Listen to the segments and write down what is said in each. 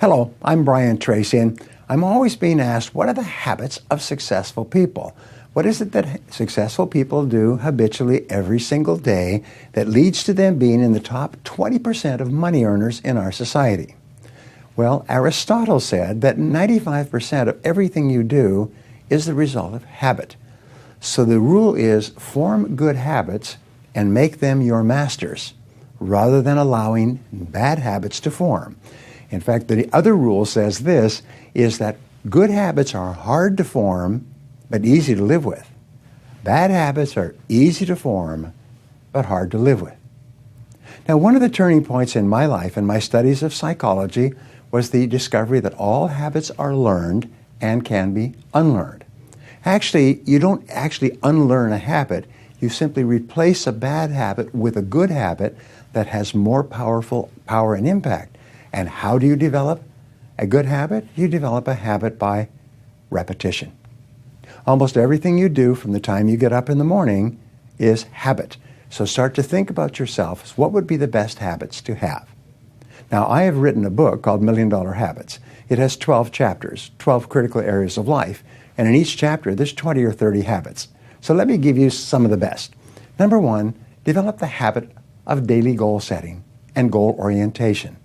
Hello, I'm Brian Tracy, and I'm always being asked, what are the habits of successful people? What is it that successful people do habitually every single day that leads to them being in the top 20% of money earners in our society? Well, Aristotle said that 95% of everything you do is the result of habit. So the rule is form good habits and make them your masters, rather than allowing bad habits to form. In fact, the other rule says this, is that good habits are hard to form, but easy to live with. Bad habits are easy to form, but hard to live with. Now, one of the turning points in my life and my studies of psychology was the discovery that all habits are learned and can be unlearned. Actually, you don't actually unlearn a habit. You simply replace a bad habit with a good habit that has more power and impact. And how do you develop a good habit? You develop a habit by repetition. Almost everything you do from the time you get up in the morning is habit. So start to think about yourself as what would be the best habits to have. Now, I have written a book called $1 Million Habits. It has 12 chapters, 12 critical areas of life. And in each chapter, there's 20 or 30 habits. So let me give you some of the best. Number one, develop the habit of daily goal setting and goal orientation.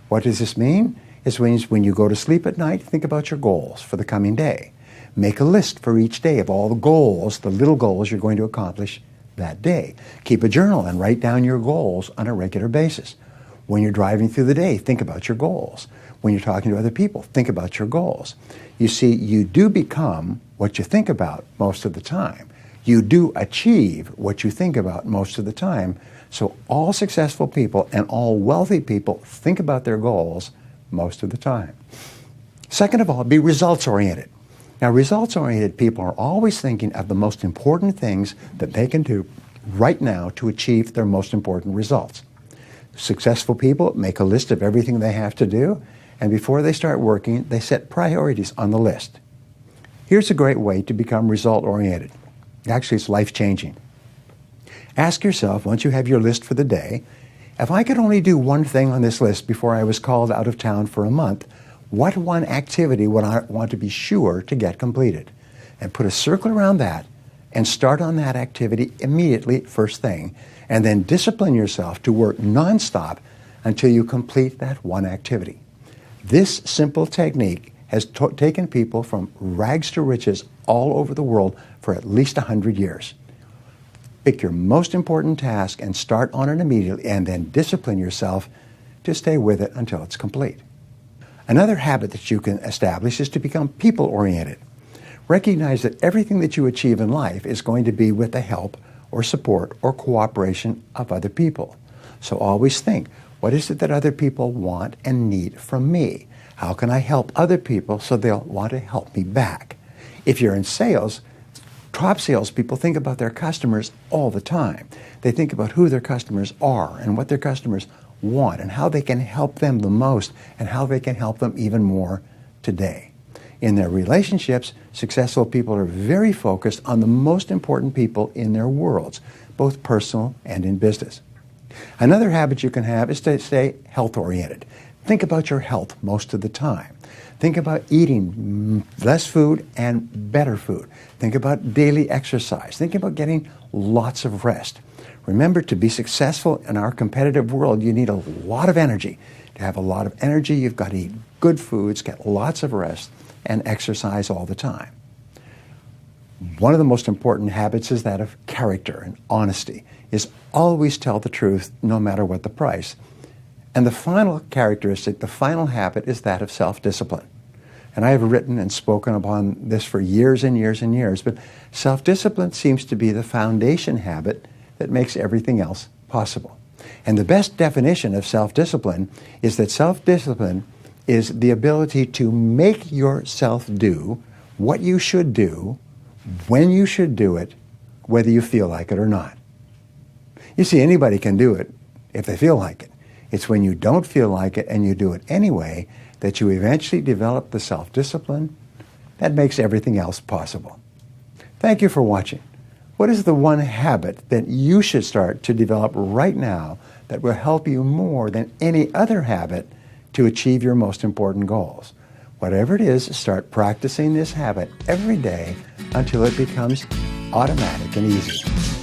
What does this mean? It means when you go to sleep at night, think about your goals for the coming day. Make a list for each day of all the goals, the little goals you're going to accomplish that day. Keep a journal and write down your goals on a regular basis. When you're driving through the day, think about your goals. When you're talking to other people, think about your goals. You see, you do become what you think about most of the time. You do achieve what you think about most of the time. So all successful people and all wealthy people think about their goals most of the time. Second of all, be results-oriented. Now, results-oriented people are always thinking of the most important things that they can do right now to achieve their most important results. Successful people make a list of everything they have to do, and before they start working, they set priorities on the list. Here's a great way to become result-oriented. Actually, it's life-changing. Ask yourself, once you have your list for the day, if I could only do one thing on this list before I was called out of town for a month, what one activity would I want to be sure to get completed? And put a circle around that and start on that activity immediately, first thing, and then discipline yourself to work nonstop until you complete that one activity. This simple technique has taken people from rags to riches all over the world for at least 100 years. Pick your most important task and start on it immediately, and then discipline yourself to stay with it until it's complete. Another habit that you can establish is to become people-oriented. Recognize that everything that you achieve in life is going to be with the help or support or cooperation of other people. So always think, what is it that other people want and need from me? How can I help other people so they'll want to help me back? If you're in sales, top salespeople think about their customers all the time. They think about who their customers are and what their customers want and how they can help them the most and how they can help them even more today. In their relationships, successful people are very focused on the most important people in their worlds, both personal and in business. Another habit you can have is to stay health-oriented. Think about your health most of the time. Think about eating less food and better food. Think about daily exercise. Think about getting lots of rest. Remember, to be successful in our competitive world, you need a lot of energy. To have a lot of energy, you've got to eat good foods, get lots of rest, and exercise all the time. One of the most important habits is that of character and honesty, is always tell the truth no matter what the price. And the final characteristic, the final habit, is that of self-discipline. And I have written and spoken upon this for years and years and years, but self-discipline seems to be the foundation habit that makes everything else possible. And the best definition of self-discipline is that self-discipline is the ability to make yourself do what you should do, when you should do it, whether you feel like it or not. You see, anybody can do it if they feel like it. It's when you don't feel like it and you do it anyway that you eventually develop the self-discipline that makes everything else possible. Thank you for watching. What is the one habit that you should start to develop right now that will help you more than any other habit to achieve your most important goals. Whatever it is, start practicing this habit every day until it becomes automatic and easy.